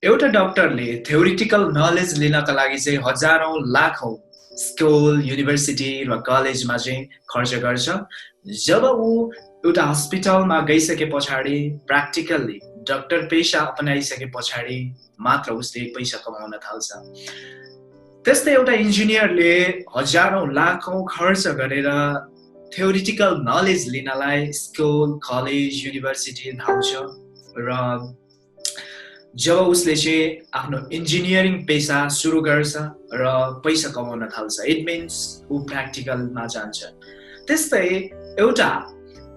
एउटा डाक्टरले theoretical knowledge लिनका लागि चाहिँ हजारौं लाखौं स्कुल युनिभर्सिटी र कलेजमा चाहिँ खर्च गर्छ। जब ऊ एउटा हस्पिटलमा गइसके पछाडि प्र्याक्टिकल्ली डाक्टर पेशा अपनाइसके पछाडि मात्र उसले पैसा कमाउन थाल्छ। त्यस्तै एउटा इन्जिनियरले हजारौं लाखौं खर्च गरेर थ्योरिटिकल नलेज लिनलाई स्कुल कलेज युनिभर्सिटी धाउँछ र जब उसले चाहिँ आफ्नो इन्जिनियरिङ पेसा सुरु गर्छ र पैसा कमाउन थाल्छ, इट मिन्स ऊ प्र्याक्टिकलमा जान्छ। त्यस्तै एउटा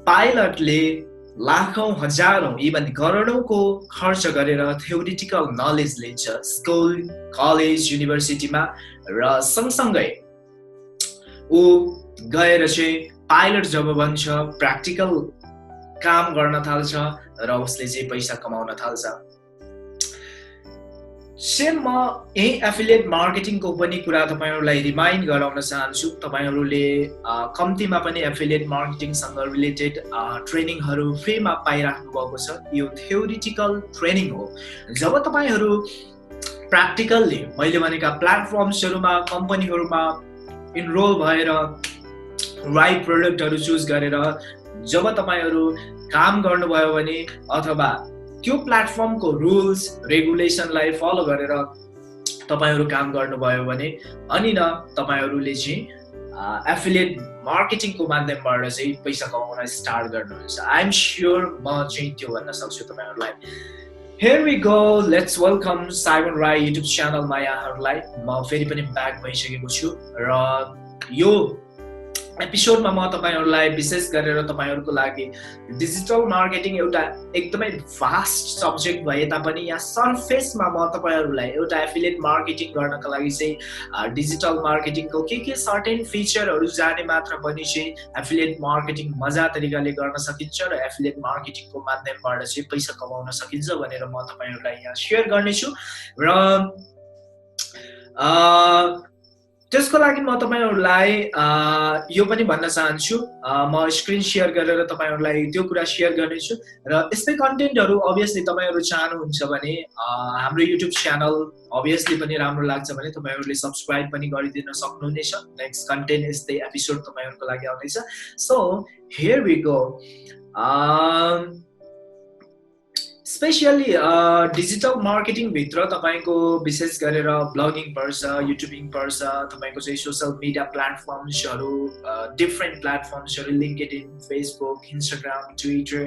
पाइलटले लाखौं हजारौं इभन करोडौंको खर्च गरेर थ्योरिटिकल नलेज लिन्छ स्कुल कलेज युनिभर्सिटीमा र सँगसँगै ऊ गएर चाहिँ पाइलट जब बन्छ प्र्याक्टिकल काम गर्न थाल्छ र उसले चाहिँ पैसा कमाउन थाल्छ। सेम म यही एफिलिएट मार्केटिङको पनि कुरा तपाईहरुलाई रिमाइन्ड गराउन चाहन्छु। तपाईहरुले कम्तीमा पनि एफिलिएट मार्केटिङसँग रिलेटेड ट्रेनिङहरु फ्रीमा पाइराख्नु भएको छ। यो थ्योरिटिकल ट्रेनिङ हो। जब तपाईहरु प्र्याक्टिकल्ली मैले भनेका प्लेटफर्म्सहरुमा कम्पनीहरुमा इनरोल भएर राइट प्रोडक्टहरु चुज गरेर जब तपाईहरु काम गर्नुभयो भने अथवा त्यो प्लेटफर्मको रुल्स रेगुलेसनलाई फलो गरेर तपाईहरु काम गर्नुभयो भने अनि न तपाईहरुले चाहिँ एफिलिएट मार्केटिङको माध्यमबाट चाहिँ पैसा कमाउन स्टार्ट गर्नुहुन्छ। आई एम श्योर म चाहिँ त्यो भन्न सक्छु तपाईहरुलाई। Here we go. Let's welcome Simon Rai YouTube च्यानलमा यहाँहरुलाई म फेरि पनि ब्याक भइसकेको छु र यो एपिसोडमा म तपाईहरुलाई विशेष गरेर तपाईहरुको लागि डिजिटल मार्केटिङ एउटा एकदमै भास्ट सब्जेक्ट भए तापनि यहाँ सरफेसमा म तपाईहरुलाई एउटा एफिलिएट मार्केटिङ गर्नका लागि चाहिँ डिजिटल मार्केटिङको के सर्टेन फिचरहरु जाने मात्र पनि चाहिँ एफिलिएट मार्केटिङ मजा तरिकाले गर्न सकिन्छ र एफिलिएट मार्केटिङको माध्यमबाट चाहिँ पैसा कमाउन सकिन्छ भनेर म तपाईहरुलाई यहाँ शेयर गर्नेछु र त्यसको लागि म तपाईहरुलाई यो पनि भन्न चाहन्छु म स्क्रिन शेयर गरेर तपाईहरुलाई त्यो कुरा शेयर गर्नेछु र यस्तै कन्टेन्टहरु अभियसली तपाईहरु चाहनुहुन्छ भने हाम्रो युट्युब च्यानल अभियसली पनि राम्रो लाग्छ भने तपाईहरुले सब्स्क्राइब पनि गरिदिन सक्नुहुनेछ। नेक्स्ट कन्टेन्ट यस्तै एपिसोड तपाईहरुको लागि आउँदैछ। So here we go. Specially digital marketing भित्र तपाईको विशेष गरेर ब्लगिङ पर्छ, युट्युबिङ पर्छ, तपाईको चाहिँ सोशल मिडिया प्लेटफर्म्सहरु डिफरेन्ट प्लेटफर्म्सहरु लिंक्डइन, फेसबुक, इन्स्टाग्राम, ट्विटर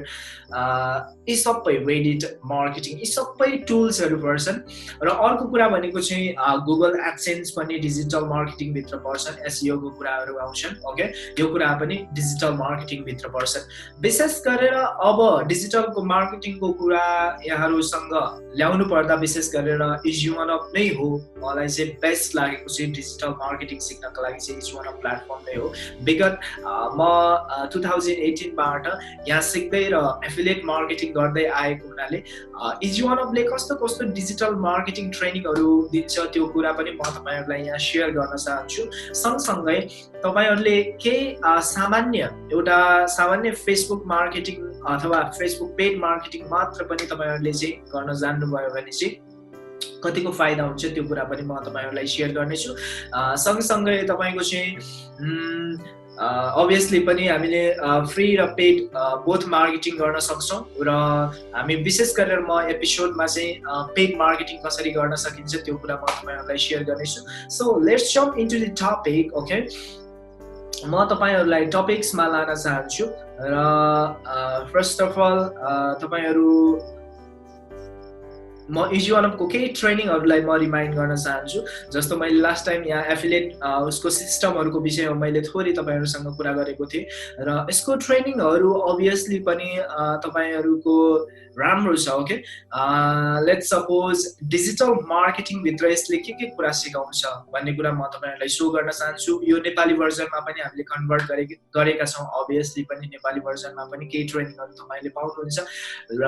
यी सबै रेडिट मार्केटिङ यी सबै टुल्सहरु पर्छन् र अर्को कुरा भनेको चाहिँ गुगल एडसेन्स पनि डिजिटल मार्केटिङ भित्र पर्छन्। एसईओ को कुराहरु आउँछन्। ओके, यो कुरा पनि डिजिटल मार्केटिङ भित्र पर्छन्। विशेष गरेर अब डिजिटलको मार्केटिङको कुरा यहाँहरुसँग ल्याउनु पर्दा विशेष गरेर इजी वान अफ नै हो। मलाई चाहिँ बेस्ट लागेको चाहिँ डिजिटल मार्केटिङ सिक्नका लागि चाहिँ इजी वान अफ प्लेटफर्म नै हो। विगत म 2018 बाट यहाँ सिक्दै र एफिलिएट मार्केटिङ गर्दै आएको हुनाले इजी वान अफले कस्तो डिजिटल मार्केटिङ ट्रेनिङहरु दिन्छ त्यो कुरा पनि म तपाईहरुलाई यहाँ शेयर गर्न चाहन्छु। सँगसँगै तपाईहरुले के सामान्य फेसबुक मार्केटिङ अथवा फेसबुक पेड मार्केटिङ मात्र पनि तपाईहरुले चाहिँ गर्न जान्नुभयो भने चाहिँ कतिको फाइदा हुन्छ त्यो कुरा पनि म तपाईहरुलाई शेयर गर्नेछु। सँगसँगै तपाईको चाहिँ अभियसली पनि हामीले फ्री र पेड बोथ मार्केटिङ गर्न सक्छौं र हामी विशेष गरेर म एपिसोडमा चाहिँ पेड मार्केटिङ कसरी गर्न सकिन्छ त्यो कुरा म तपाईहरुलाई शेयर गर्नेछु। So let's jump into the topic. Okay, म तपाईहरुलाई टपिक्समा लान चाहन्छु र फर्स्ट अफ अल तपाईहरु म इजी वान अफको केही ट्रेनिङहरुलाई म रिमाइन्ड गर्न चाहन्छु। जस्तो मैले लास्ट टाइम यहाँ एफिलिएट उसको सिस्टमहरुको विषयमा मैले थोरै तपाईहरुसँग कुरा गरेको थिएँ र यसको ट्रेनिङहरु अभियसली पनि तपाईहरुको राम्रो छ। Okay, let's suppose digital marketing भित्र यसले के कुरा सिकाउँछ भन्ने कुरा म तपाईहरुलाई शो गर्न चाहन्छु। यो नेपाली भर्जनमा पनि हामीले कन्भर्ट गरेका छौं। अभियसली पनि नेपाली भर्जनमा पनि केही ट्रेनिङहरु तपाईले पाउनुहुन्छ र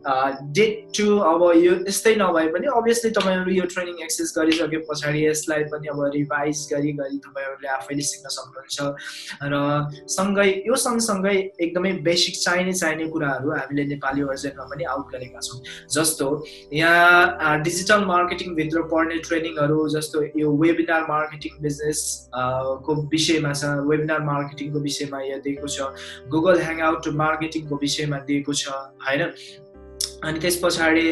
डे 2 अब यो यस्तै नभए पनि अभियसली तपाईँहरू यो ट्रेनिङ एक्सेस गरिसके पछाडि यसलाई पनि अब रिभाइज गरी तपाईँहरूले आफैले सिक्न सक्नुहुन्छ र सँगै यो सँगसँगै एकदमै बेसिक चाहिने कुराहरू हामीले नेपाली भर्जनमा पनि आउट गरेका छौँ। जस्तो यहाँ डिजिटल मार्केटिङभित्र पर्ने ट्रेनिङहरू जस्तो यो वेबिनार मार्केटिङ बिजनेस को विषयमा छ, वेबिनार मार्केटिङको विषयमा यहाँ दिएको छ, गुगल ह्याङआउट मार्केटिङको विषयमा दिएको छ हैन। अनि त्यस पछाडि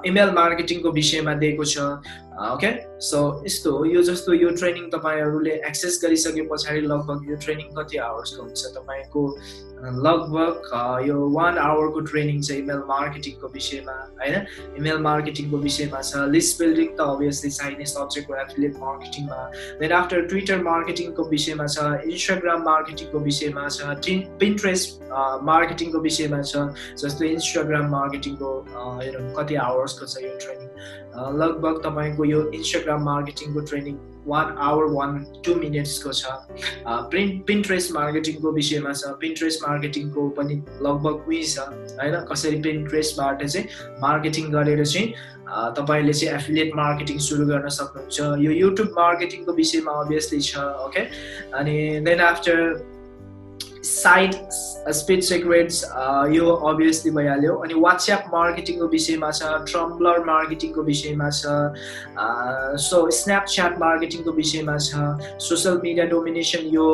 इमेल मार्केटिङको विषयमा दिएको छ। ओके, सो यस्तो हो। यो जस्तो यो ट्रेनिङ तपाईँहरूले एक्सेस गरिसके पछाडि लगभग यो ट्रेनिङ कति आवर्सको हुन्छ तपाईँको? लगभग यो 1 आवरको ट्रेनिङ छ इमेल मार्केटिङको विषयमा हैन। इमेल मार्केटिङको विषयमा छ, लिस्ट बिल्डिङ त अभियसली चाहिने सब्जेक्ट हो एफिलिएट मार्केटिङमा। देन आफ्टर ट्विटर मार्केटिङको विषयमा छ, इन्स्टाग्राम मार्केटिङको विषयमा छ, पिन्ट्रेस्ट मार्केटिङको विषयमा छ। जस्तो इन्स्टाग्राम मार्केटिङको कति आवर्सको छ यो ट्रेनिङ? लगभग तपाईँको यो इन्स्टाग्राम मार्केटिङको ट्रेनिङ 1 आवर 1-2 मिनट्सको छ। पिन्ट्रेस्ट मार्केटिङको विषयमा छ, पिन्ट्रेस्ट मार्केटिङको पनि लगभग उही छ हैन, कसरी पिन्ट्रेस्टबाट चाहिँ मार्केटिङ गरेर चाहिँ तपाईले चाहिँ एफिलिएट मार्केटिङ सुरु गर्न सक्नुहुन्छ। यो युट्युब मार्केटिङको विषयमा अभियसली छ। ओके, अनि then after site speed secrets यो अभियसली भइहाल्यो। अनि व्हाट्सएप मार्केटिङको विषयमा छ, ट्रम्बलर मार्केटिङको विषयमा छ, सो स्न्यापच्याट मार्केटिङको विषयमा छ, सोशल मिडिया डोमिनेसन यो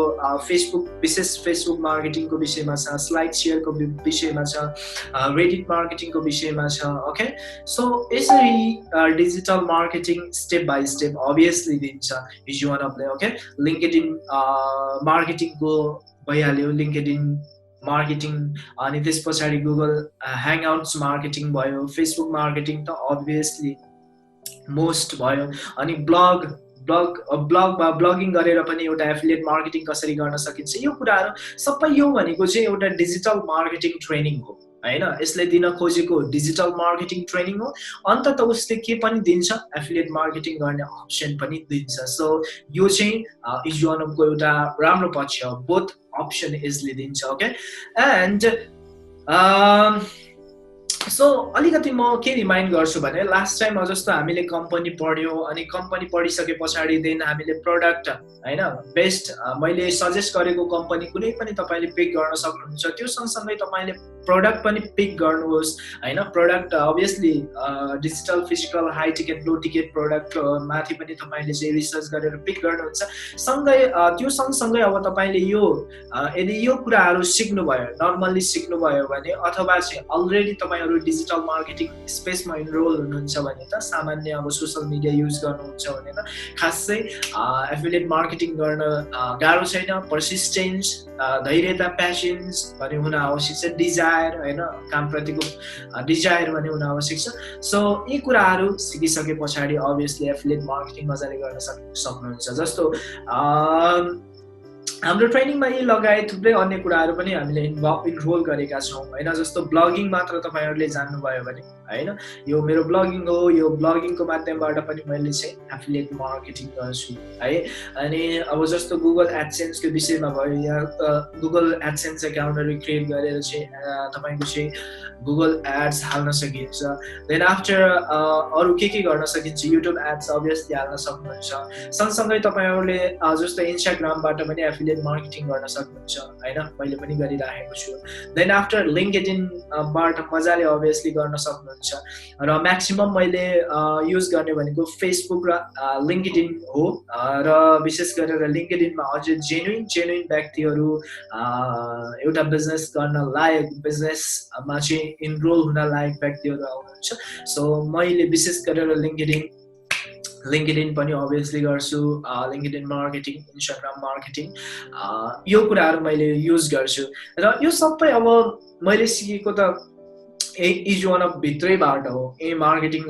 फेसबुक विशेष फेसबुक मार्केटिङको विषयमा छ, स्लाइड सेयरको विषयमा छ, रेडिट मार्केटिङको विषयमा छ। ओके, सो यसरी digital marketing step by step obviously दिन्छ इच वान अफले। ओके, लिङ्कडिन मार्केटिङको भइहाल्यो, लिङ्कडिन मार्केटिङ, अनि त्यस पछाडि गुगल ह्याङआउट्स मार्केटिङ भयो, फेसबुक मार्केटिङ त अभियसली मोस्ट भयो। अनि ब्लगमा ब्लगिङ गरेर पनि एउटा एफिलिएट मार्केटिङ कसरी गर्न सकिन्छ, यो कुराहरू सबै यो भनेको चाहिँ एउटा डिजिटल मार्केटिङ ट्रेनिङ हो हैन। यसले दिन खोजेको डिजिटल मार्केटिङ ट्रेनिङ हो। अन्तत उसले के पनि दिन्छ? एफिलिएट मार्केटिङ गर्ने अप्सन पनि दिन्छ। सो यो चाहिँ इज वान अफको एउटा राम्रो पक्ष हो, बोथ अप्सन यसले दिन्छ। ओके, एन्ड सो अलिकति म के रिमाइन्ड गर्छु भने लास्ट टाइम जस्तो हामीले कम्पनी पढ्यौँ, अनि कम्पनी पढिसके पछाडि देन हामीले प्रडक्ट हैन बेस्ट मैले सजेस्ट गरेको कम्पनी कुनै पनि तपाईँले पिक गर्न सक्नुहुन्छ। त्यो सँगसँगै तपाईँले प्रडक्ट पनि पिक गर्नुहोस् हैन। Product obviously digital physical high ticket low ticket product माथि पनि तपाईँले चाहिँ रिसर्च गरेर पिक गर्नुहुन्छ। सँगै त्यो सँगसँगै अब तपाईँले यो यदि यो कुराहरू सिक्नुभयो, नर्मल्ली सिक्नुभयो भने, अथवा चाहिँ अलरेडी तपाईँहरू डिजिटल मार्केटिङ स्पेसमा इनरोल हुनुहुन्छ भने त, सामान्य अब सोसल मिडिया युज गर्नुहुन्छ भने त खासै एफिलिएट मार्केटिङ गर्न गाह्रो छैन। पर्सिस्टेन्स, धैर्यता, प्यासेन्स भन्ने हुन आवश्यक छ, डिजायर हैन, कामप्रतिको डिजायर भन्ने हुन आवश्यक छ। सो यी कुराहरू सिकिसके पछाडि अभियसली एफिलिएट मार्केटिङ मजाले गर्न सक्नुहुन्छ। जस्तो हाम्रो ट्रेनिङमा यी लगायत थुप्रै अन्य कुराहरू पनि हामीले इन्रोल गरेका छौँ हैन। जस्तो ब्लगिङ मात्र तपाईँहरूले जान्नुभयो भने हैन, यो मेरो ब्लगिङ हो, यो ब्लगिङको माध्यमबाट पनि मैले चाहिँ एफिलिएट मार्केटिङ गर्छु है। अनि अब जस्तो गुगल एडसेन्सको विषयमा भयो, यहाँ गुगल एडसेन्स एकाउन्टहरू क्रिएट गरेर चाहिँ तपाईँको चाहिँ गुगल एड्स हाल्न सकिन्छ। देन आफ्टर अरू के गर्न सकिन्छ? युट्युब एड्स अभियसली हाल्न सक्नुहुन्छ। सँगसँगै तपाईँहरूले जस्तो इन्स्टाग्रामबाट पनि एफिलिएट मार्केटिङ गर्न सक्नुहुन्छ हैन, मैले पनि गरिराखेको छु। देन आफ्टर लिङ्कडिनबाट मजाले अभियसली गर्न सक्नुहुन्छ। र म्याक्सिमम मैले युज गर्ने भनेको फेसबुक र लिङ्कडिन हो। र विशेष गरेर लिङ्कडिनमा अझै जेन्युन व्यक्तिहरू एउटा बिजनेस गर्न लायक, बिजनेसमा चाहिँ इनरोल हुन लायक व्यक्तिहरू आउनुहुन्छ। सो मैले विशेष गरेर लिङ्कडिन पनि अभियसली गर्छु, लिङ्कडिन मार्केटिङ, इन्स्टाग्राम मार्केटिङ, यो कुराहरू मैले युज गर्छु। र यो सबै अब मैले सिकेको त इज वान अफ भित्रैबाट हो। यही मार्केटिङ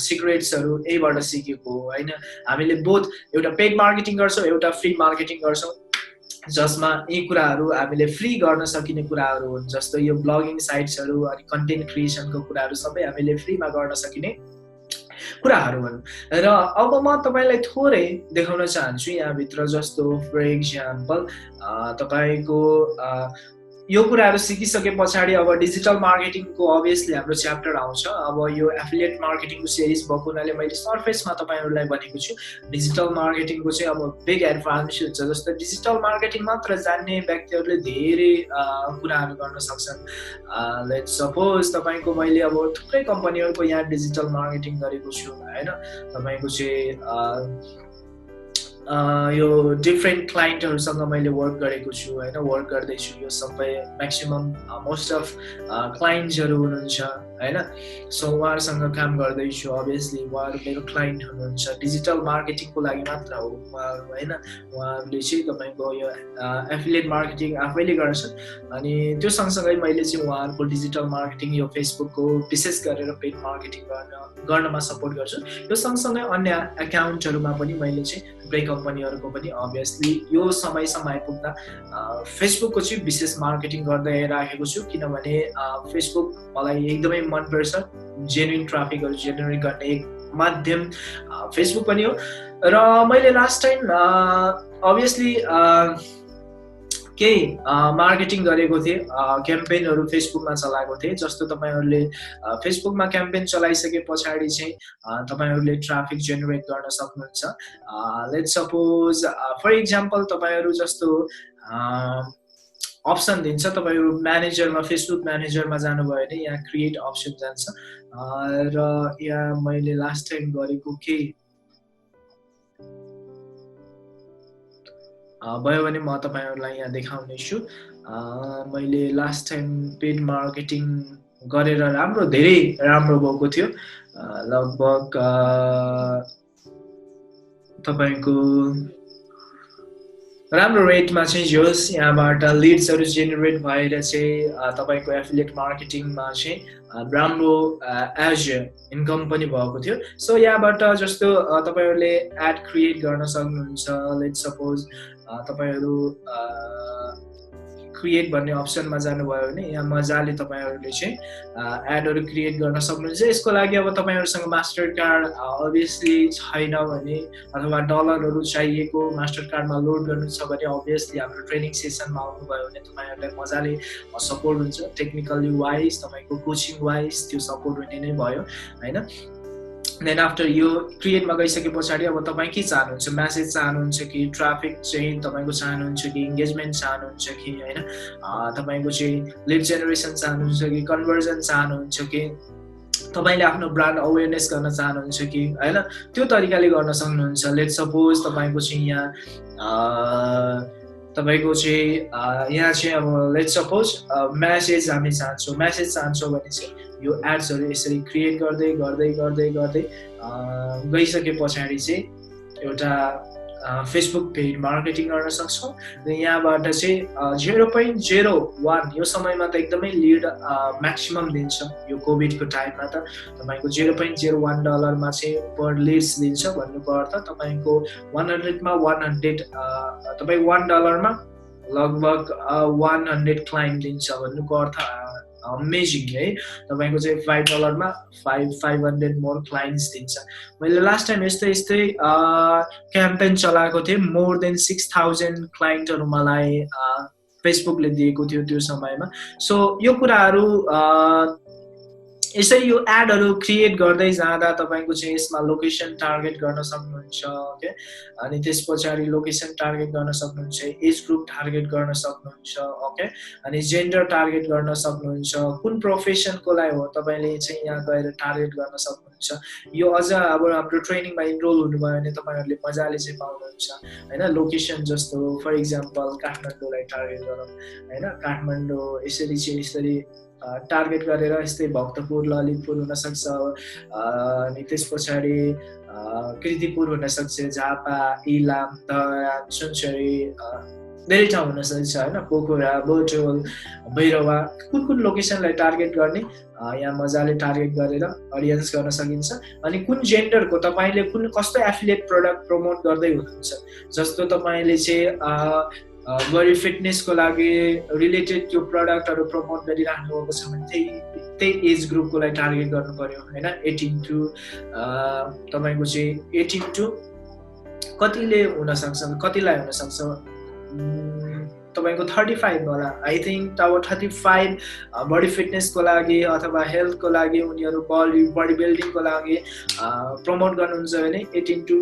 सिक्रेट्सहरू यहीबाट सिकेको हो हैन। हामीले बोथ एउटा पेड मार्केटिङ गर्छौँ, एउटा फ्री मार्केटिङ गर्छौँ, जसमा यी कुराहरू हामीले फ्री गर्न सकिने कुराहरू हुन्। जस्तो यो ब्लगिङ साइट्सहरू अनि कन्टेन्ट क्रिएसनको कुराहरू सबै हामीले फ्रीमा गर्न सकिने कुराहरू हुन्। र अब म तपाईँलाई थोरै देखाउन चाहन्छु यहाँभित्र। जस्तो फर एक्जाम्पल तपाईँको यो कुराहरू सिकिसके पछाडि अब डिजिटल मार्केटिङको अभियसली हाम्रो च्याप्टर आउँछ। अब यो एफिलिएट मार्केटिङको सिरिज भएको हुनाले मैले सर्फेसमा तपाईँहरूलाई भनेको छु। डिजिटल मार्केटिङको चाहिँ अब बिग एडभान्टेज हुन्छ, जस्तो डिजिटल मार्केटिङ मात्र जान्ने व्यक्तिहरूले धेरै कुराहरू गर्न सक्छन्। लेट्स सपोज तपाईँको मैले अब थुप्रै कम्पनीहरूको यहाँ डिजिटल मार्केटिङ गरेको छु होइन। तपाईँको चाहिँ यो डिफ्रेन्ट क्लाइन्टहरूसँग मैले वर्क गरेको छु होइन, वर्क गर्दैछु। यो सबै म्याक्सिमम् मोस्ट अफ क्लाइन्ट्सहरू हुनुहुन्छ होइन। सो उहाँहरूसँग काम गर्दैछु। अभियसली उहाँहरू मेरो क्लाइन्ट हुनुहुन्छ, डिजिटल मार्केटिङको लागि मात्र हो उहाँहरू होइन। उहाँहरूले चाहिँ तपाईँको यो एफिलिएट मार्केटिङ आफैले गर्छन्। अनि त्यो सँगसँगै मैले चाहिँ उहाँहरूको डिजिटल मार्केटिङ यो फेसबुकको विशेष गरेर पेड मार्केटिङ गर्नमा सपोर्ट गर्छु। यो सँगसँगै अन्य एकाउन्टहरूमा पनि मैले चाहिँ थुप्रै कम्पनीहरूको पनि अभियसली यो समयसम्म आइपुग्दा फेसबुकको चाहिँ विशेष मार्केटिङ गर्दै राखेको छु, किनभने फेसबुक मलाई एकदमै मनपर्छ। जेन्युन ट्राफिकहरू जेनेरेट गर्ने एक माध्यम फेसबुक पनि हो। र मैले लास्ट टाइम अभियसली केही मार्केटिङ गरेको थिएँ, क्याम्पेनहरू फेसबुकमा चलाएको थिएँ। जस्तो तपाईँहरूले फेसबुकमा क्याम्पेन चलाइसके पछाडि चाहिँ तपाईँहरूले ट्राफिक जेनेरेट गर्न सक्नुहुन्छ। लेट्स सपोज फर इक्जाम्पल तपाईँहरू जस्तो अप्सन दिन्छ, तपाईँहरू म्यानेजरमा फेसबुक म्यानेजरमा जानुभयो भने यहाँ क्रिएट अप्सन जान्छ र यहाँ मैले लास्ट टाइम गरेको केही भयो भने म तपाईँहरूलाई यहाँ देखाउने छु। मैले लास्ट टाइम पेड मार्केटिङ गरेर धेरै राम्रो भएको थियो। लगभग तपाईँको राम्रो रेटमा चाहिँ जोस् यहाँबाट लिड्सहरू जेनेरेट भएर चाहिँ तपाईँको एफिलिएट मार्केटिङमा चाहिँ राम्रो एज इन्कम पनि भएको थियो। सो यहाँबाट जस्तो तपाईँहरूले एड क्रिएट गर्न सक्नुहुन्छ। लेट्स सपोज तपाईँहरू क्रिएट भन्ने अप्सनमा जानुभयो भने यहाँ मजाले तपाईँहरूले चाहिँ एडहरू क्रिएट गर्न सक्नुहुन्छ। यसको लागि अब तपाईँहरूसँग मास्टर कार्ड अभियसली छैन भने अथवा डलरहरू चाहिएको मास्टर कार्डमा लोड गर्नु छ भने अभियसली हाम्रो ट्रेनिङ सेसनमा आउनुभयो भने तपाईँहरूलाई मजाले सपोर्ट हुन्छ। टेक्निकली वाइज तपाईँको कोचिङ वाइज त्यो सपोर्ट हुने नै भयो होइन। देन आफ्टर यो क्रिएटमा गइसके पछाडि अब तपाईँ के चाहनुहुन्छ, म्यासेज चाहनुहुन्छ कि ट्राफिक चाहिँ तपाईँको चाहनुहुन्छ कि इङ्गेजमेन्ट चाहनुहुन्छ कि होइन, तपाईँको चाहिँ लिड जेनेरेसन चाहनुहुन्छ कि कन्भर्जन चाहनुहुन्छ कि तपाईँले आफ्नो ब्रान्ड अवेरनेस गर्न चाहनुहुन्छ कि होइन, त्यो तरिकाले गर्न सक्नुहुन्छ। लेट्स सपोज तपाईँको चाहिँ यहाँ यहाँ चाहिँ अब लेट्स सपोज म्यासेज हामी चाहन्छौँ भने चाहिँ यो एड्सहरू यसरी क्रिएट गर्दै गर्दै गर्दै गर्दै गइसके पछाडि चाहिँ एउटा फेसबुक पेड मार्केटिङ गर्न सक्छौँ। र यहाँबाट चाहिँ 0.01 यो समयमा त एकदमै लिड म्याक्सिमम दिन्छ। यो कोभिडको टाइममा त तपाईँको $0.01 चाहिँ पर लिड्स दिन्छ। भन्नुको अर्थ तपाईँको 100मा 100 तपाईँ $1 लगभग 100 क्लाइन्ट दिन्छ भन्नुको अर्थ अमेजिङ है। तपाईँको चाहिँ $5मा 500 मोर क्लाइन्ट्स दिन्छ। मैले लास्ट टाइम यस्तै क्याम्पेन चलाएको थिएँ। मोर देन 6000 क्लाइन्टहरू मलाई फेसबुकले दिएको थियो त्यो समयमा। सो यो कुराहरू यसरी यो एडहरू क्रिएट गर्दै जाँदा तपाईँको चाहिँ यसमा लोकेसन टार्गेट गर्न सक्नुहुन्छ ओके। अनि त्यस पछाडि लोकेसन टार्गेट गर्न सक्नुहुन्छ, एज ग्रुप टार्गेट गर्न सक्नुहुन्छ ओके। अनि जेन्डर टार्गेट गर्न सक्नुहुन्छ, कुन प्रोफेसनको लागि हो तपाईँले चाहिँ यहाँ गएर टार्गेट गर्न सक्नुहुन्छ। यो अझ अब हाम्रो ट्रेनिङमा इनरोल हुनुभयो भने तपाईँहरूले मजाले चाहिँ पाउनुहुन्छ होइन। लोकेसन जस्तो फर इक्जाम्पल काठमाडौँलाई टार्गेट गरौँ होइन। काठमाडौँ यसरी टार्गेट गरेर यस्तै भक्तपुर ललितपुर हुनसक्छ, अनि त्यस पछाडि कृतिपुर हुनसक्छ, झापा इलाम दयान सुनसरी धेरै ठाउँ हुनसक्छ होइन। पोखरा बोटोल भैरवा कुन लोकेसनलाई टार्गेट गर्ने यहाँ मजाले टार्गेट गरेर अडियन्स गर्न सकिन्छ। अनि कुन जेन्डरको तपाईँले कस्तो एफिलिएट प्रडक्ट प्रमोट गर्दै हुनुहुन्छ। जस्तो तपाईँले चाहिँ बडी फिटनेसको लागि रिलेटेड त्यो प्रडक्टहरू प्रमोट गरिराख्नु भएको छ भने त्यही एज ग्रुपको लागि टार्गेट गर्नु पर्यो होइन। 18 to तपाईँको चाहिँ 18 to कतिलाई हुनसक्छ तपाईको 35 होला आई थिंक अब 35 बडी फिटनेसको लागि अथवा हेल्थको लागि उनीहरू बडी बिल्डिङको लागि प्रमोट गर्नुहुन्छ भने 18 to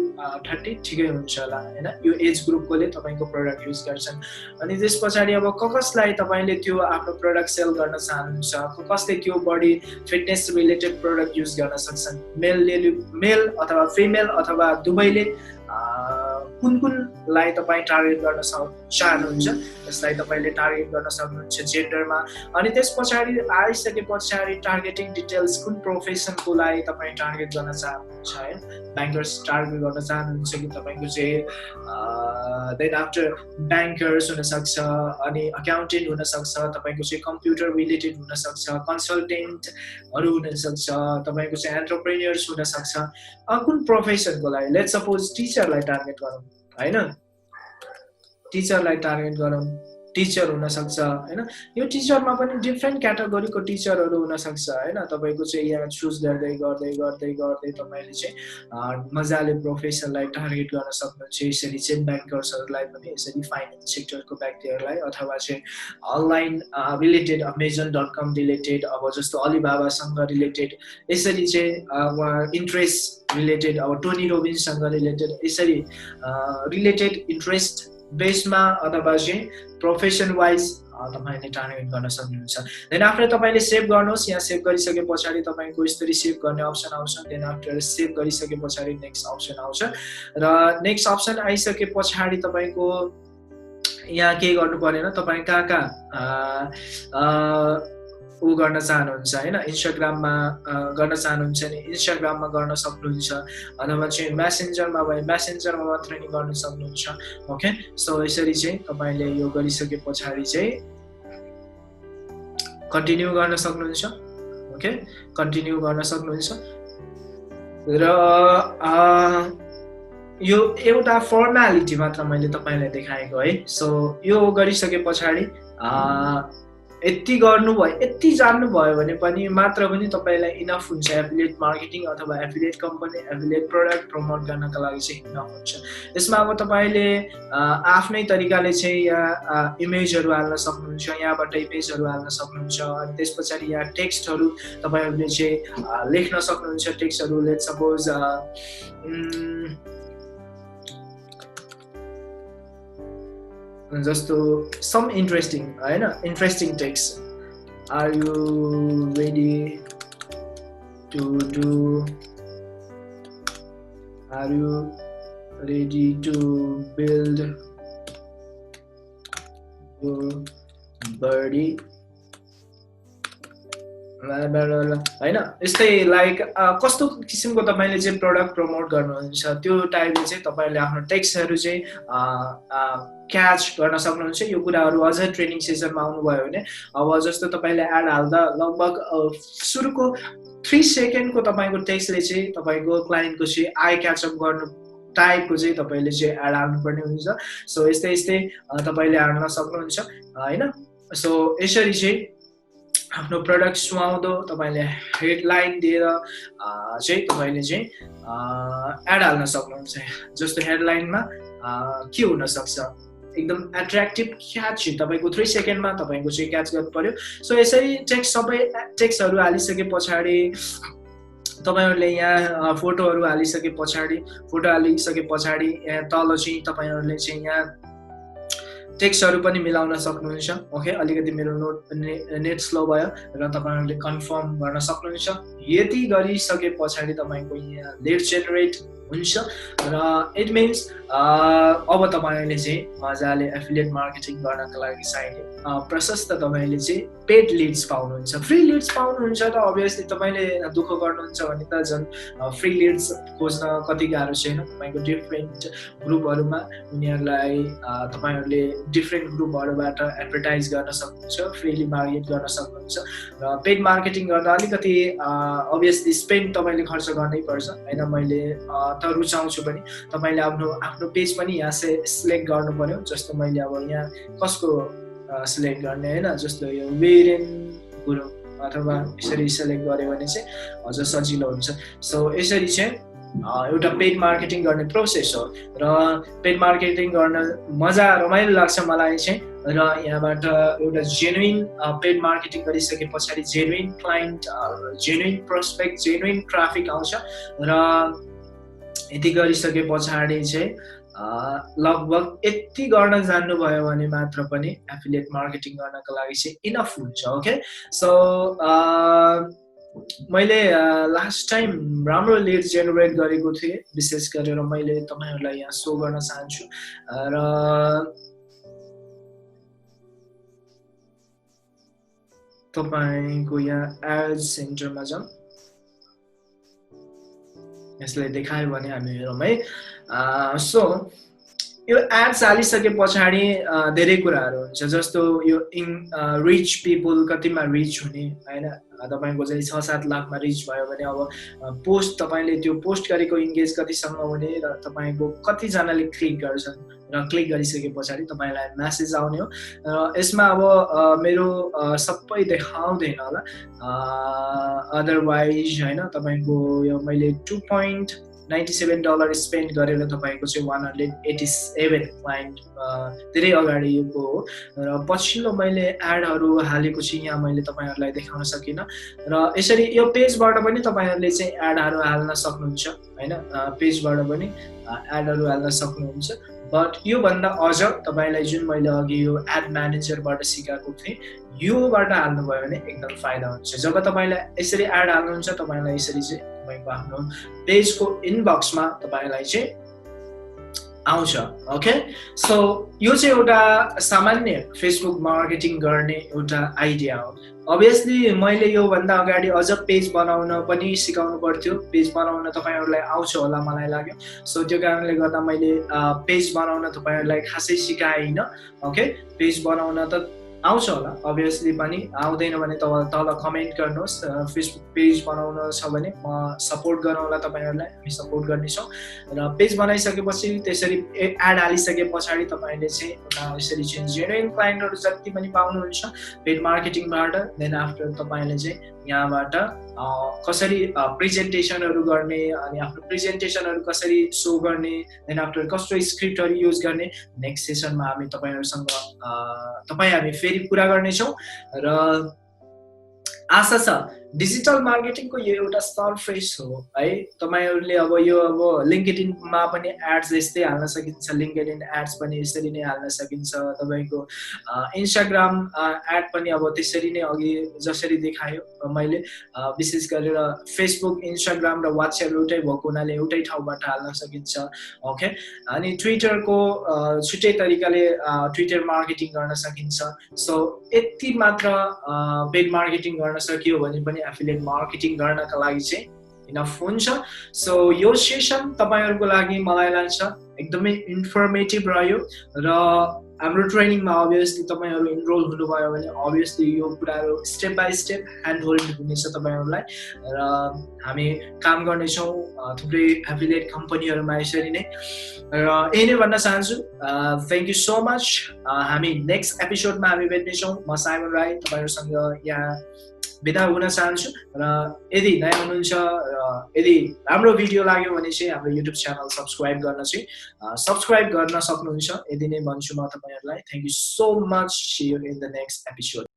30 ठिकै हुन्छ होला हैन यो एज ग्रुपकोले तपाईको प्रोडक्ट युज गर्छन् अनि त्यसपछि अब कसलाई तपाईले त्यो आफ्नो प्रोडक्ट सेल गर्न चाहनुहुन्छ कसले त्यो body fitness related product use गर्न सक्छन् मेल अथवा फिमेल अथवा दुवैले कुनलाई तपाई टार्गेट गर्न चाहनुहुन्छ त्यसलाई तपाईले टार्गेट गर्न सक्नुहुन्छ जेन्डरमा अनि त्यसपछि आइसकेपछि टार्गेटिङ डिटेल्स कुन प्रोफेसनको लागि तपाई टार्गेट गर्न चाहनुहुन्छ हैन बैंकर्स टार्गेट गर्न चाहनुहुन्छ कि तपाईको चाहिँ देन आफ्टर बैंकर्स हुन सक्छ अनि अकाउन्टेन्ट हुन सक्छ तपाईको चाहिँ कम्प्युटर रिलेटेड हुन सक्छ कन्सल्टेन्टहरु हुन सक्छ तपाईको चाहिँ एन्टरप्रेन्योर्स हुन सक्छ कुन प्रोफेसनको लागि लेट्स सपोज टीचरलाई टार्गेट गरौँ हैन टीचरलाई टार्गेट गरौँ टीचर हुन सक्छ हैन यो टीचरमा पनि डिफरेन्ट क्याटेगोरीको टीचरहरु हुन सक्छ हैन तपाईको चाहिँ यहाँ चुज गर्दै तपाईले चाहिँ मजाले प्रोफेसनलाई टार्गेट गर्न सक्नुहुन्छ यसरी चाहिँ बैंकर्सहरुलाई पनि यसरी फाइनान्स सेक्टरको व्यक्तिहरुलाई अथवा चाहिँ अनलाइन रिलेटेड amazon.com रिलेटेड अब जस्तो अलिबाबासँग रिलेटेड यसरी चाहिँ इन्ट्रेस्ट रिलेटेड अब टोनी रोबिन्ससँग रिलेटेड यसरी रिलेटेड इन्ट्रेस्ट बेसमा अथवा चाहिँ प्रोफेसन वाइज तपाईले टार्गेट गर्न सक्नुहुन्छ देन आफ्टर तपाईले सेभ गर्नुहोस् यहाँ सेभ गरिसकेपछि तपाईको यसरी सेभ गर्ने अप्सन आउँछ देन आफ्टर सेभ गरिसकेपछि नेक्स्ट अप्सन आउँछ र नेक्स्ट अप्सन आइसकेपछि तपाईको यहाँ के गर्नु पर्दैन तपाई कहाँ उ गर्न चाहनुहुन्छ हैन इन्स्टाग्राममा गर्न चाहनुहुन्छ नि इन्स्टाग्राममा गर्न सक्नुहुन्छ अथवा चाहिँ मेसेन्जरमा भए मेसेन्जरमा मात्र नि गर्न सक्नुहुन्छ ओके सो यसरी चाहिँ तपाईले यो गरिसकेपछि चाहिँ कन्टिन्यू गर्न सक्नुहुन्छ ओके कन्टिन्यू गर्न सक्नुहुन्छ र यो एउटा फर्मालिटी मात्र मैले तपाईलाई देखाएको है सो यो गरिसकेपछि यति गर्नुभयो यति जान्नुभयो भने पनि मात्र पनि तपाईलाई इनफ हुन्छ एफिलिएट मार्केटिङ अथवा affiliate company affiliate product promote गर्नका लागि चाहिँ इनफ हुन्छ यसमा अब तपाईले आफ्नै तरिकाले चाहिँ यहाँ इमेजहरु हाल्न सक्नुहुन्छ यहाँबाट इमेजहरु हाल्न सक्नुहुन्छ अनि त्यसपछि यहाँ टेक्स्टहरु तपाईहरुले चाहिँ लेख्न सक्नुहुन्छ टेक्स्टहरु लेट्स सपोज जस्तो some interesting हैन interesting text are you ready to do are you ready to build your body हैन यस्तै लाइक कस्तो किसिमको तपाईले चाहिँ प्रोडक्ट प्रमोट गर्नुहुन्छ त्यो टाइपले चाहिँ तपाईले आफ्नो टेक्स्टहरु चाहिँ क्याच गर्न सक्नुहुन्छ यो कुराहरु अझ ट्रेनिङ सेसनमा आउनु भयो भने अब जस्तो तपाईले एड हाल्दा लगभग सुरुको 3 सेकेन्डको तपाईको टेक्स्टले चाहिँ तपाईको क्लाइन्टको चाहिँ आई क्याच अप गर्नु टाइपको चाहिँ तपाईले चाहिँ एड हाल्नु पर्ने हुन्छ सो यस्तै तपाईले हाल्न सक्नुहुन्छ हैन सो यसरी चाहिँ आफ्नो प्रोडक्ट सुहाउँदो तपाईले हेडलाइन दिएर चाहिँ तपाईले चाहिँ एड हाल्न सक्नुहुन्छ जस्तो हेडलाइनमा के हुन सक्छ एकदम एट्र्याक्टिभ क्याच तपाईको 3 सेकेन्डमा तपाईको चाहिँ क्याच गर्नु पर्यो सो यसरी टेक्स्ट सबै टेक्स्टहरु हालिसकेपछि तपाईहरुले यहाँ फोटोहरु हालिसकेपछि यहाँ तल चाहिँ तपाईहरुले चाहिँ यहाँ टेक्स्टहरु पनि मिलाउन सक्नुहुन्छ ओके अलिकति मेरो नेट स्लो भयो र तपाईहरुले कन्फर्म गर्न सक्नुहुन्छ यति गरिसकेपछि तपाईको यहाँ लिड जेनेरेट हुन्छ र इट मिन्स अब तपाईले चाहिँ मजाले एफिलिएट मार्केटिङ गर्नका लागि चाहिने प्रशस्त तपाईले चाहिँ पेड लिड्स पाउनुहुन्छ फ्री लिड्स पाउनुहुन्छ त obviously तपाईले दुःख गर्नुहुन्छ भने त जन फ्री लिड्स खोज्न कति गाह्रो छैन तपाईको डिफरेन्ट ग्रुपहरुमा उनीहरुलाई तपाईहरुले डिफरेन्ट ग्रुपहरुबाट एडभर्टाइज गर्न सक्नुहुन्छ फ्रीली मार्केट गर्न सक्नुहुन्छ र पेड मार्केटिङ गर्दा अलिकति obviously स्पेन्ड तपाईले खर्च गर्नै पर्छ हैन मैले त रुचाउँछु पनि तपाईले आफ्नो पेज पनि यहाँ सिलेक्ट गर्नु पर्यो जस्तो मैले अब यहाँ कसको सिलेक्ट गर्ने हैन जस्तो यो वीरेन गुरुङ अथवा यसरी सिलेक्ट गर्यो भने चाहिँ अझ सजिलो हुन्छ सो यसरी चाहिँ एउटा पेड मार्केटिङ गर्ने प्रोसेस हो र पेड मार्केटिङ गर्न मजा रमाइलो लाग्छ मलाई चाहिँ र यहाँबाट एउटा जेन्युइन पेड मार्केटिङ गरिसके पछाडि genuine client genuine prospect genuine traffic आउँछ र यति गरिसके पछाडि चाहिँ लगभग यति गर्न जान्नुभयो भने मात्र पनि एफिलिएट मार्केटिङ गर्नको लागि चाहिँ इनफ हुन्छ ओके सो मैले लास्ट टाइम राम्रो लिड जेनेरेट गरेको थिएँ विशेष गरेर मैले तपाईहरुलाई यहाँ शो गर्न चाहन्छु र तपाईको यहाँ एड्स सेन्टरमा जाउँ यसले देखायो भने हामी हेरौँ है सो यो एड्स हालिसके पछाडि धेरै कुराहरू हुन्छ जस्तो यो रिच पिपल कतिमा रिच हुने हैन तपाईको चाहिँ 6-7 लाखमा रिच भयो भने अब पोस्ट तपाईले त्यो पोस्ट गरेको इंगेज कतिसँग हुने र तपाईको कति जनाले क्लिक गर्छन् र क्लिक गरिसके पछाडि तपाईलाई मेसेज आउने हो यसमा अब मेरो सबै देखाउँदैन होला अदरवाइज हैन तपाईको यो मैले $2.97 स्पेन्ड गरेर तपाईको चाहिँ 187 क्लाइन्ट धेरै अगाडिको हो र पछिल्लो मैले एडहरु हालेको छु यहाँ मैले तपाईहरुलाई देखाउन सकिन र यसरी यो पेजबाट पनि तपाईहरुले चाहिँ एडहरु हाल्न सक्नुहुन्छ हैन पेजबाट पनि एडहरु हाल्न सक्नुहुन्छ बट यो भन्दा अझ तपाईलाई जुन मैले अघि यो एड म्यानेजरबाट सिकाएको थिएँ योबाट हाल्नु भयो भने एकदम फाइदा हुन्छ जब तपाईलाई यसरी एड हाल्नुहुन्छ तपाईलाई यसरी चाहिँ तपाईको आफ्नो पेजको इनबक्समा तपाईलाई चाहिँ आउँछ ओके सो यो चाहिँ एउटा सामान्य फेसबुक मार्केटिङ गर्ने एउटा आइडिया हो obviously मैले यो भन्दा अगाडि अझ पेज बनाउन पनि सिकाउनु पर्थ्यो पेज बनाउन तपाईहरुलाई आउँछ होला मलाई लाग्यो सो त्यो कारणले गर्दा मैले पेज बनाउन तपाईहरुलाई खासै सिकाइन ओके पेज बनाउन त आउँछ होला obviously पनि आउँदैन भने तल कमेन्ट गर्नुहोस् फेसबुक पेज बनाउन छ भने म सपोर्ट गरौँला तपाईहरुलाई हामी सपोर्ट गर्ने छौं र पेज बनाइसकेपछि त्यसरी एड हालिसके पछाडी तपाईले चाहिँ यसरी चाहिँ जेन्युइन क्लाइन्टहरु जति पनि पाउनुहुन्छ पेड मार्केटिङबाट देन आफ्टर तपाईले चाहिँ यहाँबाट कसरी प्रेजेन्टेसनहरु गर्ने अनि आफ्नो प्रेजेन्टेसनहरु कसरी शो गर्ने देन आफ्टर कस्तो स्क्रिप्टहरु युज गर्ने नेक्स्ट सेसनमा हामी तपाईहरुसँग हामी फेरि कुरा गर्ने छौं र आशा छ डिजिटल मार्केटिङको यो एउटा सरफेस हो है तपाईहरुले अब यो लिंक्डइन मा पनि एड्स यस्तै हाल्न सकिन्छ लिंक्डइन एड्स पनि यसरी नै हाल्न सकिन्छ तपाईको इन्स्टाग्राम एड पनि अब त्यसरी नै अघि जसरी देखायो मैले विशेष गरेर फेसबुक इन्स्टाग्राम र व्हाट्सएप एउटै भएको हुनाले एउटै ठाउँबाट हाल्न सकिन्छ ओके अनि ट्विटरको छुट्टै तरिकाले ट्विटर मार्केटिङ गर्न सकिन्छ सो यति मात्र पेड मार्केटिङ गर्न सकियो भने पनि एफिलिएट मार्केटिङ गर्नका लागि चाहिँ इनफ हुन्छ सो यो सेसन तपाईहरुको लागि मलाई लाग्छ एकदमै इन्फर्मेटिभ रह्यो र हाम्रो ट्रेनिङमा obviously तपाईहरु इनरोल हुनुभयो भने obviously यो कुराहरु step by step hand hold हुनेछ तपाईहरुलाई र हामी काम गर्ने छौं थुप्रै एफिलिएट कम्पनीहरुमा यसरी नै र यही नै भन्न चाहन्छु थ्यांक यू सो मच हामी नेक्स्ट एपिसोडमा हामी भेट्ने छौं म साइमन राई तपाईहरुसँग यहाँ बिदा हुन चाहन्छु र यदि नयाँ हुनुहुन्छ र यदि राम्रो भिडियो लाग्यो भने चाहिँ हाम्रो युट्युब च्यानल सब्स्क्राइब गर्न सक्नुहुन्छ यदि नै भन्छु म तपाईहरुलाई thank you so much see you in the next episode